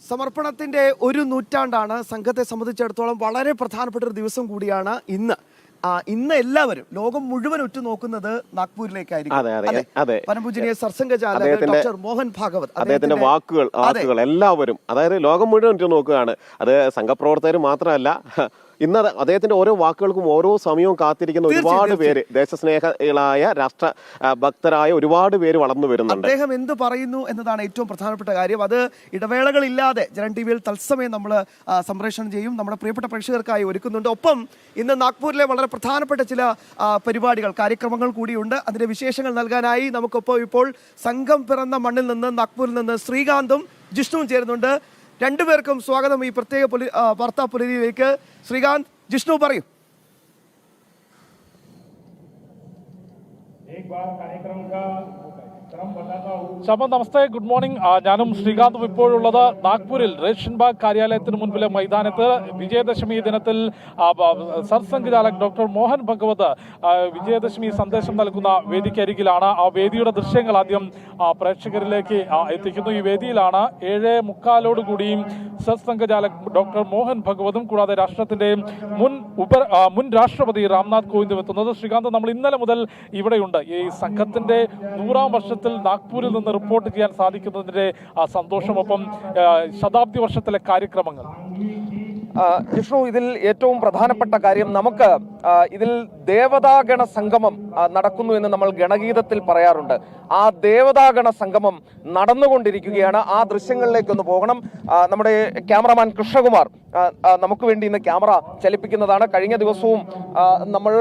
സമർപ്പണത്തിന്റെ ഒരു നൂറ്റാണ്ടാണ് സംഘത്തെ സംബന്ധിച്ചിടത്തോളം വളരെ പ്രധാനപ്പെട്ട ഒരു ദിവസം കൂടിയാണ് ഇന്ന്. ഇന്ന് എല്ലാവരും ലോകം മുഴുവൻ ഉറ്റുനോക്കുന്നത് നാഗ്പൂരിലേക്കായിരിക്കും. പരമപൂജനീയ സർസംഘചാലക് ഡോക്ടർ മോഹൻ ഭാഗവത് അദ്ദേഹത്തിന്റെ വാക്കുകൾ എല്ലാവരും, അതായത് ലോകം മുഴുവൻ ഉറ്റുനോക്കുകയാണ്. അത് സംഘപ്രവർത്തകർ മാത്രമല്ല, ഇന്ന് അദ്ദേഹത്തിന്റെ ഓരോ വാക്കുകൾക്കും ഓരോ സമയവും കാത്തിരിക്കുന്ന ഒരുപാട് പേര്, ദേശസ്നേഹികളായ രാഷ്ട്ര ഭക്തരായ ഒരുപാട് പേര് വളർന്നു വരുന്നുണ്ട്. അദ്ദേഹം എന്ത് പറയുന്നു എന്നതാണ് ഏറ്റവും പ്രധാനപ്പെട്ട കാര്യം. അത് ഇടവേളകളില്ലാതെ ജനൻ ടിവിയിൽ തത്സമയം നമ്മൾ സംപ്രേഷണം ചെയ്യും, നമ്മുടെ പ്രിയപ്പെട്ട പ്രേക്ഷകർക്കായി ഒരുക്കുന്നുണ്ട്. ഒപ്പം ഇന്ന് നാഗ്പൂരിലെ വളരെ പ്രധാനപ്പെട്ട ചില പരിപാടികൾ, കാര്യക്രമങ്ങൾ കൂടിയുണ്ട്. അതിന്റെ വിശേഷങ്ങൾ നൽകാനായി നമുക്കൊപ്പം ഇപ്പോൾ സംഘം പിറന്ന മണ്ണിൽ നിന്ന്, നാഗ്പൂരിൽ നിന്ന് ശ്രീകാന്തും ജിഷ്ണുവും ചേരുന്നുണ്ട്. രണ്ടുപേർക്കും സ്വാഗതം ഈ പ്രത്യേക വാർത്താ പുലരിയിലേക്ക്. ശ്രീകാന്ത്, ജിഷ്ണു പറയൂ. ശബ, നമസ്തേ, ഗുഡ് മോർണിംഗ്. ഞാനും ശ്രീകാന്തും ഇപ്പോഴുള്ളത് നാഗ്പൂരിൽ റേഷൻ ബാഗ് കാര്യാലയത്തിന് മുൻപിലെ മൈതാനത്ത്. വിജയദശമി ദിനത്തിൽ സർസംഘചാലക് ഡോക്ടർ മോഹൻ ഭഗവത് വിജയദശമി സന്ദേശം നൽകുന്ന വേദിക്കരികിലാണ്. ആ വേദിയുടെ ദൃശ്യങ്ങൾ ആദ്യം പ്രേക്ഷകരിലേക്ക് എത്തിക്കുന്നു. ഈ വേദിയിലാണ് 7:45 സർസംഘചാലക് ഡോക്ടർ മോഹൻ ഭഗവതും കൂടാതെ രാഷ്ട്രത്തിന്റെ മുൻ രാഷ്ട്രപതി രാംനാഥ് കോവിന്ദും എത്തുന്നത്. ശ്രീകാന്ത്, നമ്മൾ ഇന്നലെ മുതൽ ഇവിടെയുണ്ട്. ഈ സംഘത്തിന്റെ 100ാം വർഷത്തിൽ നാഗ്പൂരിൽ നിന്ന് റിപ്പോർട്ട് ചെയ്യാൻ സാധിക്കുന്നതിന്റെ സന്തോഷമൊപ്പം ശതാബ്ദി വർഷത്തിലെ കാര്യക്രമങ്ങൾ. ജിഷ്ണു, ഇതിൽ ഏറ്റവും പ്രധാനപ്പെട്ട കാര്യം, നമുക്ക് ഇതിൽ ദേവതാഗണ സംഗമം നടക്കുന്നു എന്ന് നമ്മൾ ഗണഗീതത്തിൽ പറയാറുണ്ട്. ആ ദേവതാഗണ സംഗമം നടന്നുകൊണ്ടിരിക്കുകയാണ്. ആ ദൃശ്യങ്ങളിലേക്കൊന്ന് പോകണം. നമ്മുടെ ക്യാമറമാൻ കൃഷ്ണകുമാർ നമുക്ക് വേണ്ടി ഇന്ന് ക്യാമറ ചലിപ്പിക്കുന്നതാണ്. കഴിഞ്ഞ ദിവസവും നമ്മൾ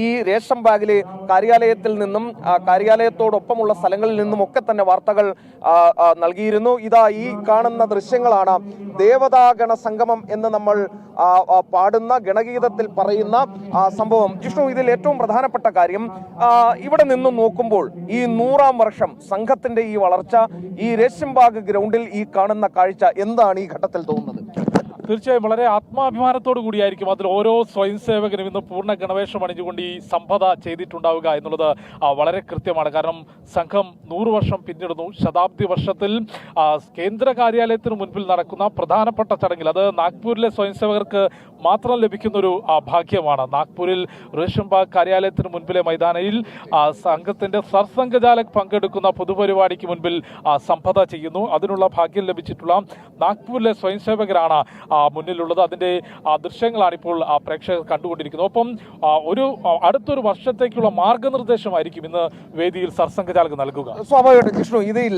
ഈ റേഷൻ ബാഗിലെ കാര്യാലയത്തിൽ നിന്നും കാര്യാലയത്തോടൊപ്പമുള്ള സ്ഥലങ്ങളിൽ നിന്നും ഒക്കെ തന്നെ വാർത്തകൾ നൽകിയിരുന്നു. ഇതാ ഈ കാണുന്ന ദൃശ്യങ്ങളാണ് ദേവതാഗണ സംഗമം എന്ന് നമ്മൾ പാടുന്ന ഗണഗീതത്തിൽ പറയുന്ന സംഭവം. ജിഷ്ണു, ഇതിൽ ഏറ്റവും പ്രധാനപ്പെട്ട കാര്യം, ഇവിടെ നിന്നും നോക്കുമ്പോൾ ഈ 100ാം വർഷം സംഘത്തിന്റെ ഈ വളർച്ച, ഈ റേഷൻ ബാഗ് ഗ്രൗണ്ടിൽ ഈ കാണുന്ന കാഴ്ച എന്താണ് ഈ ഘട്ടത്തിൽ തോന്നുന്നത്? തീർച്ചയായും വളരെ ആത്മാഭിമാനത്തോടു കൂടിയായിരിക്കും അതിൽ ഓരോ സ്വയം സേവകനും ഇന്ന് പൂർണ്ണ ഗണവേഷം അണിഞ്ഞുകൊണ്ട് ഈ സമ്പത ചെയ്തിട്ടുണ്ടാവുക എന്നുള്ളത് വളരെ കൃത്യമാണ്. കാരണം സംഘം 100 വർഷം പിന്നിടുന്നു. ശതാബ്ദി വർഷത്തിൽ കേന്ദ്ര കാര്യാലയത്തിന് മുൻപിൽ നടക്കുന്ന പ്രധാനപ്പെട്ട ചടങ്ങിൽ, അത് നാഗ്പൂരിലെ സ്വയം സേവകർക്ക് മാത്രം ലഭിക്കുന്നൊരു ഭാഗ്യമാണ്. നാഗ്പൂരിൽ റേഷൻ ബാഗ് കാര്യാലയത്തിന് മുൻപിലെ മൈതാനയിൽ സംഘത്തിന്റെ സർസംഘചാലക് പങ്കെടുക്കുന്ന പൊതുപരിപാടിക്ക് മുൻപിൽ സമ്പത ചെയ്യുന്നു. അതിനുള്ള ഭാഗ്യം ലഭിച്ചിട്ടുള്ള നാഗ്പൂരിലെ സ്വയം സേവകരാണ് മുന്നിലുള്ളത്. അതിന്റെ ദൃശ്യങ്ങളാണ് ഇപ്പോൾ പ്രേക്ഷകർ കണ്ടുകൊണ്ടിരിക്കുന്നത്. ഒപ്പം അടുത്തൊരു വർഷത്തേക്കുള്ള മാർഗനിർദ്ദേശമായിരിക്കും ഇന്ന് വേദിയിൽ സർസംഘചാലക് നൽകുക. സ്വാഭാവികമായിട്ടും ജിഷ്ണു, ഇതിൽ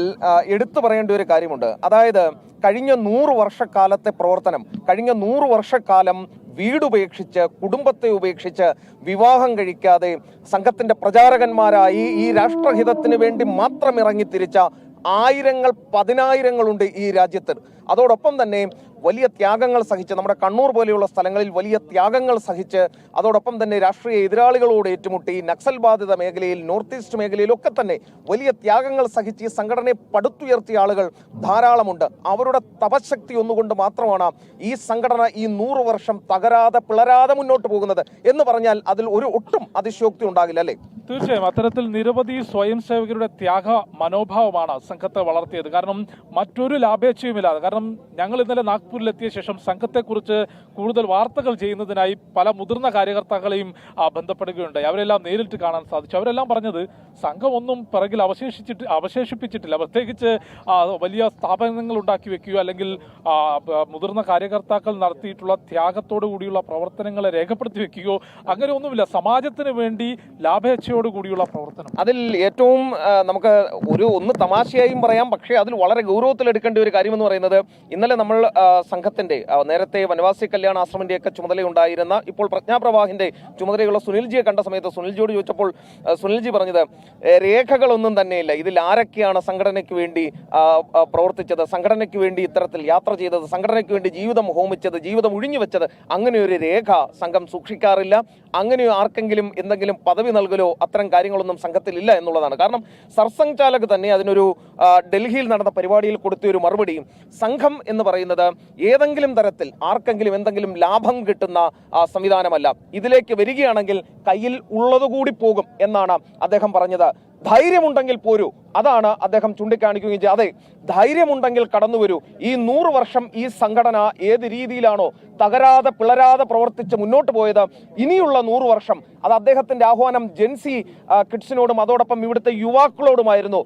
എടുത്തു പറയേണ്ട ഒരു കാര്യമുണ്ട്. അതായത് കഴിഞ്ഞ 100 വർഷക്കാലത്തെ പ്രവർത്തനം, കഴിഞ്ഞ 100 വർഷക്കാലം വീടുപേക്ഷിച്ച്, കുടുംബത്തെ ഉപേക്ഷിച്ച്, വിവാഹം കഴിക്കാതെ സംഘത്തിന്റെ പ്രചാരകന്മാരായി ഈ രാഷ്ട്രഹിതത്തിന് വേണ്ടി മാത്രം ഇറങ്ങിത്തിരിച്ച ആയിരങ്ങൾ, പതിനായിരങ്ങളുണ്ട് ഈ രാജ്യത്ത്. അതോടൊപ്പം തന്നെ വലിയ ത്യാഗങ്ങൾ സഹിച്ച്, നമ്മുടെ കണ്ണൂർ പോലെയുള്ള സ്ഥലങ്ങളിൽ വലിയ ത്യാഗങ്ങൾ സഹിച്ച്, അതോടൊപ്പം തന്നെ രാഷ്ട്രീയ എതിരാളികളോട് ഏറ്റുമുട്ടി, നക്സൽ ബാധിത മേഖലയിൽ, നോർത്ത് ഈസ്റ്റ് മേഖലയിലൊക്കെ തന്നെ വലിയ ത്യാഗങ്ങൾ സഹിച്ച് ഈ സംഘടനയെ പടുത്തുയർത്തിയ ആളുകൾ ധാരാളമുണ്ട്. അവരുടെ തപശക്തി ഒന്നുകൊണ്ട് മാത്രമാണ് ഈ സംഘടന ഈ 100 വർഷം തകരാതെ, പിളരാതെ മുന്നോട്ട് പോകുന്നത് എന്ന് പറഞ്ഞാൽ അതിൽ ഒട്ടും അതിശയോക്തി ഉണ്ടാകില്ല, അല്ലേ? തീർച്ചയായും അത്തരത്തിൽ നിരവധി സ്വയം സേവകരുടെ ത്യാഗ മനോഭാവമാണ് സംഘത്തെ വളർത്തിയത്. കാരണം മറ്റൊരു ലാഭേച്ഛയുമില്ലാതെ, കാരണം ഞങ്ങൾ ഇന്നലെ നാഗ്പൂരിലെത്തിയ ശേഷം സംഘത്തെക്കുറിച്ച് കൂടുതൽ വാർത്തകൾ ചെയ്യുന്നതിനായി പല മുതിർന്ന കാര്യകർത്താക്കളെയും ബന്ധപ്പെടുകയുണ്ടായി. അവരെല്ലാം നേരിട്ട് കാണാൻ സാധിച്ചു. അവരെല്ലാം പറഞ്ഞത് സംഘം ഒന്നും പിറകിൽ അവശേഷിപ്പിച്ചിട്ടില്ല. പ്രത്യേകിച്ച് വലിയ സ്ഥാപനങ്ങൾ ഉണ്ടാക്കി വെക്കുകയോ അല്ലെങ്കിൽ മുതിർന്ന കാര്യകർത്താക്കൾ നടത്തിയിട്ടുള്ള ത്യാഗത്തോടു കൂടിയുള്ള പ്രവർത്തനങ്ങളെ രേഖപ്പെടുത്തി വെക്കുകയോ അങ്ങനെ ഒന്നുമില്ല. സമാജത്തിന് വേണ്ടി ലാഭേച്ഛയോടുകൂടിയുള്ള പ്രവർത്തനം. അതിൽ ഏറ്റവും നമുക്ക് ഒന്ന് തമാശയായും പറയാം, പക്ഷേ അതിൽ വളരെ ഗൗരവത്തിലെടുക്കേണ്ട ഒരു കാര്യമെന്ന് പറയുന്നത്, ഇന്നലെ നമ്മൾ സംഘത്തിന്റെ നേരത്തെ വനവാസി കല്യാണ ആശ്രമിന്റെയൊക്കെ ചുമതലയുണ്ടായിരുന്ന, ഇപ്പോൾ പ്രജ്ഞാപ്രവാഹിന്റെ ചുമതലയുള്ള സുനിൽജിയെ കണ്ട സമയത്ത് സുനിൽജിയോട് ചോദിച്ചപ്പോൾ സുനിൽജി പറഞ്ഞത്, രേഖകളൊന്നും തന്നെയില്ല, ഇതിൽ ആരൊക്കെയാണ് സംഘടനയ്ക്ക് വേണ്ടി പ്രവർത്തിച്ചത്, സംഘടനയ്ക്ക് വേണ്ടി ഇത്തരത്തിൽ യാത്ര ചെയ്തത്, സംഘടനയ്ക്ക് വേണ്ടി ജീവിതം ഹോമിച്ചത്, ജീവിതം ഒഴിഞ്ഞു വെച്ചത്, അങ്ങനെ ഒരു രേഖ സംഘം സൂക്ഷിക്കാറില്ല. അങ്ങനെ ആർക്കെങ്കിലും എന്തെങ്കിലും പദവി നൽകലോ അത്തരം കാര്യങ്ങളൊന്നും സംഘത്തിലില്ല എന്നുള്ളതാണ്. കാരണം സർസംഘചാലക് തന്നെ അതിനൊരു ഡൽഹിയിൽ നടന്ന പരിപാടിയിൽ കൊടുത്ത ഒരു മറുപടി, സംഘം എന്ന് പറയുന്നത് ഏതെങ്കിലും തരത്തിൽ ആർക്കെങ്കിലും എന്തെങ്കിലും ലാഭം കിട്ടുന്ന സംവിധാനമല്ല. ഇതിലേക്ക് വരികയാണെങ്കിൽ കയ്യിൽ ഉള്ളതുകൂടി പോകും എന്നാണ് അദ്ദേഹം പറഞ്ഞത്. ധൈര്യമുണ്ടെങ്കിൽ പോരൂ, അതാണ് അദ്ദേഹം ചൂണ്ടിക്കാണിക്കുകയും ചെയ്തത്. അതെ, ധൈര്യമുണ്ടെങ്കിൽ കടന്നു വരൂ. ഈ 100 വർഷം ഈ സംഘടന ഏത് രീതിയിലാണോ തകരാതെ പിളരാതെ പ്രവർത്തിച്ച് മുന്നോട്ട് പോയത്, ഇനിയുള്ള 100 വർഷം അത് അദ്ദേഹത്തിന്റെ ആഹ്വാനം ജെൻസി കിഡ്സിനോടും അതോടൊപ്പം ഇവിടുത്തെ യുവാക്കളോടുമായിരുന്നു.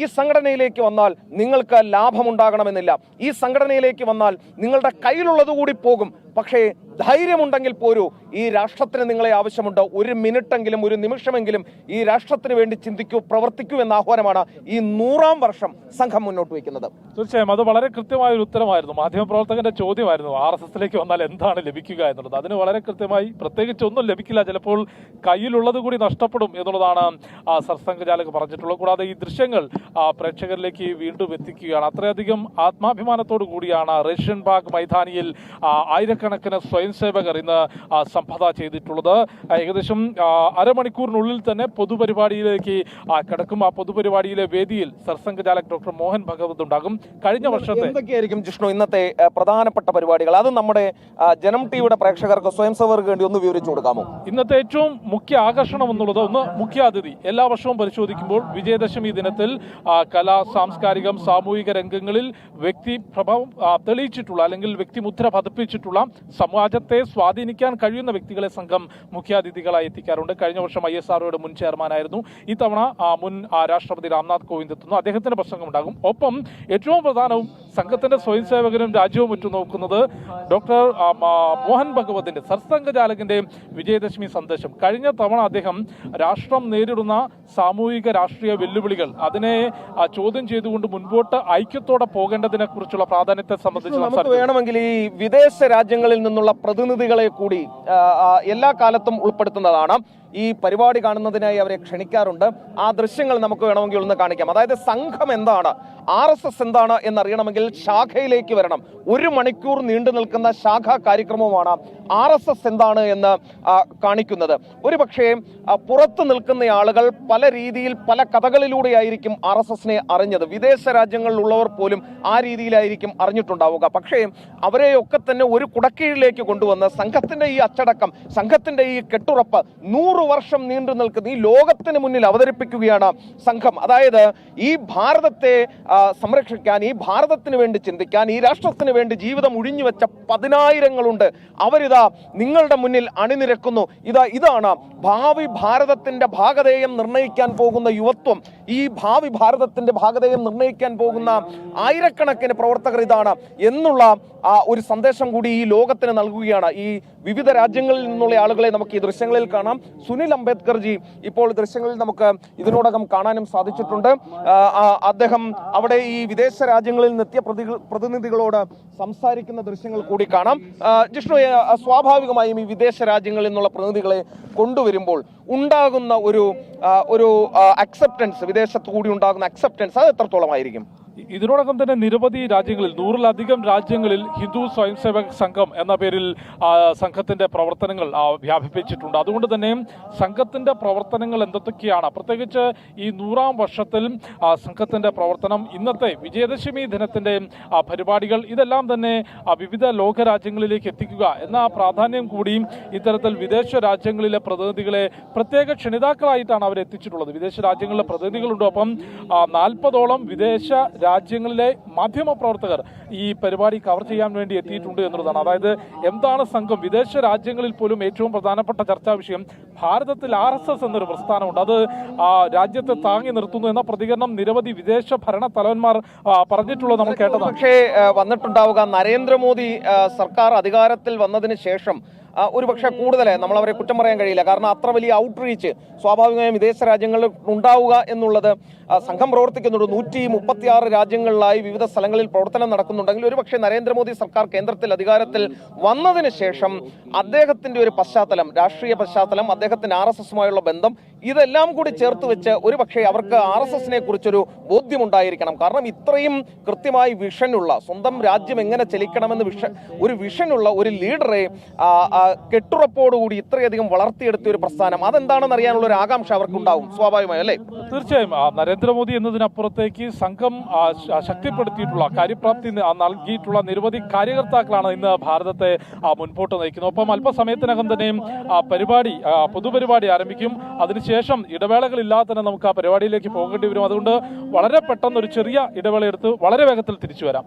ഈ സംഘടനയിലേക്ക് വന്നാൽ നിങ്ങൾക്ക് ലാഭമുണ്ടാകണമെന്നില്ല, ഈ സംഘടനയിലേക്ക് വന്നാൽ നിങ്ങളുടെ കയ്യിലുള്ളതുകൂടി പോകും, പക്ഷേ ധൈര്യമുണ്ടെങ്കിൽ പോരൂ, ഈ രാഷ്ട്രത്തിന് നിങ്ങളെ ആവശ്യമുണ്ട്, ഒരു മിനിറ്റെങ്കിലും ഒരു നിമിഷമെങ്കിലും ഈ രാഷ്ട്രത്തിന് വേണ്ടി ചിന്തിക്കൂ, പ്രവർത്തിക്കൂ എന്ന ആഹ്വാനമാണ് ഈ 100ാം വർഷം സംഘം മുന്നോട്ട് വയ്ക്കുന്നത്. തീർച്ചയായും അത് വളരെ കൃത്യമായ ഒരു ഉത്തരമായിരുന്നു. മാധ്യമപ്രവർത്തകന്റെ ചോദ്യമായിരുന്നു RSSലേക്ക് വന്നാൽ എന്താണ് ലഭിക്കുക എന്നുള്ളത്. അതിന് വളരെ കൃത്യമായി പ്രത്യേകിച്ച് ഒന്നും ലഭിക്കില്ല, ചിലപ്പോൾ കയ്യിലുള്ളത് കൂടി നഷ്ടപ്പെടും എന്നുള്ളതാണ് സർസംഘചാലക് പറഞ്ഞിട്ടുള്ളത്. കൂടാതെ ഈ ദൃശ്യങ്ങൾ പ്രേക്ഷകരിലേക്ക് വീണ്ടും എത്തിക്കുകയാണ്. അത്രയധികം ആത്മാഭിമാനത്തോടു കൂടിയാണ് റേഷൻ ബാഗ് മൈതാനിയിൽ ആയിരക്കണക്കിന് സ്വയം സേവകർ ഇന്ന് സംപദ ചെയ്തിട്ടുള്ളത്. ഏകദേശം അരമണിക്കൂറിനുള്ളിൽ തന്നെ പൊതുപരിപാടിയിലേക്ക് കിടക്കും. ആ പൊതുപരിപാടിയിലെ വേദിയിൽ സർസംഘചാലക് ഡോക്ടർ മോഹൻ ഭഗവത് ഉണ്ടാകും. കഴിഞ്ഞ വർഷത്തെ എന്തൊക്കെയായിരിക്കും ജിഷ്ണു ഇന്നത്തെ പ്രധാനപ്പെട്ട പരിപാടികൾ? അത് നമ്മുടെ ജനം ടിവിയുടെ പ്രേക്ഷകർക്ക് സ്വയം സേവകർക്ക് വേണ്ടി ഒന്ന് വിവരിച്ചു കൊടുക്കാമോ? ഇന്നത്തെ ഏറ്റവും മുഖ്യ ആകർഷണം എന്നുള്ളത് ഒന്ന് മുഖ്യാതിഥി. എല്ലാ വർഷവും പരിശോധിക്കുമ്പോൾ വിജയദശമി ദിനത്തിൽ കലാ സാംസ്കാരികം സാമൂഹിക രംഗങ്ങളിൽ വ്യക്തിപ്രഭാവം തെളിയിച്ചിട്ടുള്ള അല്ലെങ്കിൽ വ്യക്തിമുദ്ര പതിപ്പിച്ചിട്ടുള്ള സമാജത്തെ സ്വാധീനിക്കാൻ കഴിയുന്ന വ്യക്തികളെ സംഘം മുഖ്യാതിഥികളായി എത്തിക്കാറുണ്ട്. കഴിഞ്ഞ വർഷം ISROയുടെ മുൻ ചെയർമാനായിരുന്നു. ഇത്തവണ മുൻ രാഷ്ട്രപതി രാംനാഥ് കോവിന്ദ് എത്തുന്നു. അദ്ദേഹത്തിന്റെ പ്രസംഗം ഉണ്ടാകും. ഒപ്പം ഏറ്റവും പ്രധാനവും സംഘത്തിന്റെ സ്വയം സേവകരും രാജ്യവും ഉറ്റുനോക്കുന്നത് ഡോക്ടർ മോഹൻ ഭഗവതിന്റെ സർസംഘചാലകിന്റെ വിജയദശമി സന്ദേശം. കഴിഞ്ഞ തവണ അദ്ദേഹം രാഷ്ട്രം നേരിടുന്ന സാമൂഹിക രാഷ്ട്രീയ വെല്ലുവിളികൾ അതിനെ ചോദ്യം ചെയ്തുകൊണ്ട് മുൻപോട്ട് ഐക്യത്തോടെ പോകേണ്ടതിനെ കുറിച്ചുള്ള പ്രാധാന്യത്തെ സംബന്ധിച്ച് വേണമെങ്കിൽ ഈ വിദേശ രാജ്യങ്ങളിൽ നിന്നുള്ള പ്രതിനിധികളെ കൂടി എല്ലാ കാലത്തും ഉൾപ്പെടുത്തുന്നതാണ്. ഈ പരിപാടി കാണുന്നതിനായി അവരെ ക്ഷണിക്കാറുണ്ട്. ആ ദൃശ്യങ്ങൾ നമുക്ക് വേണമെങ്കിൽ ഒന്ന് കാണിക്കാം. അതായത് സംഘം എന്താണ്, RSS എന്താണ് എന്നറിയണമെങ്കിൽ ശാഖയിലേക്ക് വരണം. 1 മണിക്കൂർ നീണ്ടു നിൽക്കുന്ന ശാഖാ കാര്യക്രമമാണ് RSS എന്താണ് എന്ന് കാണിക്കുന്നത്. ഒരു പക്ഷേ പുറത്തു നിൽക്കുന്ന ആളുകൾ പല രീതിയിൽ പല കഥകളിലൂടെയായിരിക്കും RSSനെ അറിഞ്ഞത്. വിദേശ രാജ്യങ്ങളിലുള്ളവർ പോലും ആ രീതിയിലായിരിക്കും അറിഞ്ഞിട്ടുണ്ടാവുക. പക്ഷേ അവരെയൊക്കെ തന്നെ ഒരു കുടക്കീഴിലേക്ക് കൊണ്ടുവന്ന് സംഘത്തിന്റെ ഈ അച്ചടക്കം, സംഘത്തിന്റെ ഈ കെട്ടുറപ്പ് 100 വർഷം നീണ്ടു നിൽക്കുന്ന ഈ ലോകത്തിന് മുന്നിൽ അവതരിപ്പിക്കുകയാണ് സംഘം. അതായത് ഈ ഭാരതത്തെ സംരക്ഷിക്കാൻ, ഈ ഭാരതത്തിന് വേണ്ടി ചിന്തിക്കാൻ, ഈ രാഷ്ട്രത്തിന് വേണ്ടി ജീവിതം ഒഴിഞ്ഞുവെച്ച 10,000ങ്ങളുണ്ട്. അവരിതാ നിങ്ങളുടെ മുന്നിൽ അണിനിരക്കുന്നു. ഇതാണ് ഭാവി ഭാരതത്തിന്റെ ഭാഗധേയം നിർണ്ണയിക്കാൻ പോകുന്ന യുവത്വം. ഈ ഭാവി ഭാരതത്തിന്റെ ഭാഗധേയം നിർണ്ണയിക്കാൻ പോകുന്ന ആയിരക്കണക്കിന് പ്രവർത്തകർ ഇതാണ് എന്നുള്ള ഒരു സന്ദേശം കൂടി ഈ ലോകത്തിന് നൽകുകയാണ്. ഈ വിവിധ രാജ്യങ്ങളിൽ നിന്നുള്ള ആളുകളെ നമുക്ക് ഈ ദൃശ്യങ്ങളിൽ കാണാം. സുനിൽ അംബേദ്കർജി ഇപ്പോൾ ദൃശ്യങ്ങളിൽ നമുക്ക് ഇതിനോടകം കാണാനും സാധിച്ചിട്ടുണ്ട്. അദ്ദേഹം അവിടെ ഈ വിദേശ രാജ്യങ്ങളിൽ നിന്നെത്തിയ പ്രതിനിധികളോട് സംസാരിക്കുന്ന ദൃശ്യങ്ങൾ കൂടി കാണാം. ജിഷ്ണു, സ്വാഭാവികമായും ഈ വിദേശ രാജ്യങ്ങളിൽ നിന്നുള്ള പ്രതിനിധികളെ കൊണ്ടുവരുമ്പോൾ ഉണ്ടാകുന്ന ഒരു അക്സെപ്റ്റൻസ്, വിദേശത്ത് കൂടി ഉണ്ടാകുന്ന അക്സെപ്റ്റൻസ്, അത് എത്രത്തോളമായിരിക്കും? ഇതിനോടകം തന്നെ നിരവധി രാജ്യങ്ങളിൽ 100-ലധികം രാജ്യങ്ങളിൽ ഹിന്ദു സ്വയം സേവക് സംഘം എന്ന പേരിൽ സംഘത്തിന്റെ പ്രവർത്തനങ്ങൾ വ്യാപിപ്പിച്ചിട്ടുണ്ട്. അതുകൊണ്ട് തന്നെ സംഘത്തിന്റെ പ്രവർത്തനങ്ങൾ എന്തൊക്കെയാണ്, പ്രത്യേകിച്ച് ഈ 100ാം വർഷത്തിൽ സംഘത്തിന്റെ പ്രവർത്തനം, ഇന്നത്തെ വിജയദശമി ദിനത്തിന്റെ പരിപാടികൾ, ഇതെല്ലാം തന്നെ വിവിധ ലോകരാജ്യങ്ങളിലേക്ക് എത്തിക്കുക എന്ന പ്രാധാന്യം കൂടി ഇത്തരത്തിൽ വിദേശ രാജ്യങ്ങളിലെ പ്രതിനിധികളെ പ്രത്യേക ക്ഷണിതാക്കളായിട്ടാണ് അവർ എത്തിച്ചിട്ടുള്ളത്. വിദേശ രാജ്യങ്ങളിലെ പ്രതിനിധികളുണ്ട്. ഒപ്പം 40ഓളം വിദേശ രാജ്യങ്ങളിലെ മാധ്യമ പ്രവർത്തകർ ഈ പരിപാടി കവർ ചെയ്യാൻ വേണ്ടി എത്തിയിട്ടുണ്ട് എന്നുള്ളതാണ്. അതായത് എന്താണ് സംഘം, വിദേശ രാജ്യങ്ങളിൽ പോലും ഏറ്റവും പ്രധാനപ്പെട്ട ചർച്ചാ വിഷയം ഭാരതത്തിൽ RSS എന്നൊരു പ്രസ്ഥാനമുണ്ട്, അത് രാജ്യത്തെ താങ്ങി നിർത്തുന്നു എന്ന പ്രതികരണം നിരവധി വിദേശ ഭരണ തലവന്മാർ പറഞ്ഞിട്ടുള്ളത് നമ്മൾ കേട്ടതാണ്. പക്ഷേ വന്നിട്ടുണ്ടാവുക നരേന്ദ്രമോദി സർക്കാർ അധികാരത്തിൽ വന്നതിന് ശേഷം ഒരുപക്ഷെ കൂടുതൽ നമ്മളവരെ കുറ്റം പറയാൻ കഴിയില്ല. കാരണം അത്ര വലിയ ഔട്ട്റീച്ച് സ്വാഭാവികമായും വിദേശ രാജ്യങ്ങളിൽ ഉണ്ടാവുക എന്നുള്ളത് സംഘം പ്രവർത്തിക്കുന്നുണ്ട്. 136 രാജ്യങ്ങളിലായി വിവിധ സ്ഥലങ്ങളിൽ പ്രവർത്തനം നടക്കുന്നുണ്ടെങ്കിൽ ഒരുപക്ഷെ നരേന്ദ്രമോദി സർക്കാർ കേന്ദ്രത്തിൽ അധികാരത്തിൽ വന്നതിന് ശേഷം അദ്ദേഹത്തിന്റെ ഒരു പശ്ചാത്തലം, രാഷ്ട്രീയ പശ്ചാത്തലം, അദ്ദേഹത്തിന് RSSുമായുള്ള ബന്ധം, ഇതെല്ലാം കൂടി ചേർത്ത് വെച്ച് ഒരുപക്ഷെ അവർക്ക് RSSനെ കുറിച്ചൊരു ബോധ്യമുണ്ടായിരിക്കണം. കാരണം ഇത്രയും കൃത്യമായി വിഷനുള്ള, സ്വന്തം രാജ്യം എങ്ങനെ ചലിക്കണമെന്ന് ഒരു വിഷനുള്ള ഒരു ലീഡറെ കെട്ടുറപ്പോടുകൂടി ഇത്രയധികം വളർത്തിയെടുത്ത ഒരു പ്രസ്ഥാനം, അതെന്താണെന്ന് അറിയാനുള്ള ഒരു ആകാംക്ഷ അവർക്കുണ്ടാവും സ്വാഭാവികമായി, അല്ലേ? തീർച്ചയായും നരേന്ദ്രമോദി എന്നതിനപ്പുറത്തേക്ക് സംഘം ശക്തിപ്പെടുത്തിയിട്ടുള്ള, കാര്യപ്രാപ്തി നൽകിയിട്ടുള്ള നിരവധി കാര്യകർത്താക്കളാണ് ഇന്ന് ഭാരതത്തെ മുൻപോട്ട് നയിക്കുന്നത്. ഒപ്പം അല്പസമയത്തിനകം തന്നെ പൊതുപരിപാടി ആരംഭിക്കും. അതിനുശേഷം അതിനുശേഷം ഇടവേളകളില്ലാതെ തന്നെ നമുക്ക് ആ പരിപാടിയിലേക്ക് പോകേണ്ടി വരും. അതുകൊണ്ട് വളരെ പെട്ടെന്ന് ഒരു ചെറിയ ഇടവേള എടുത്ത് വളരെ വേഗത്തിൽ തിരിച്ചു വരാം.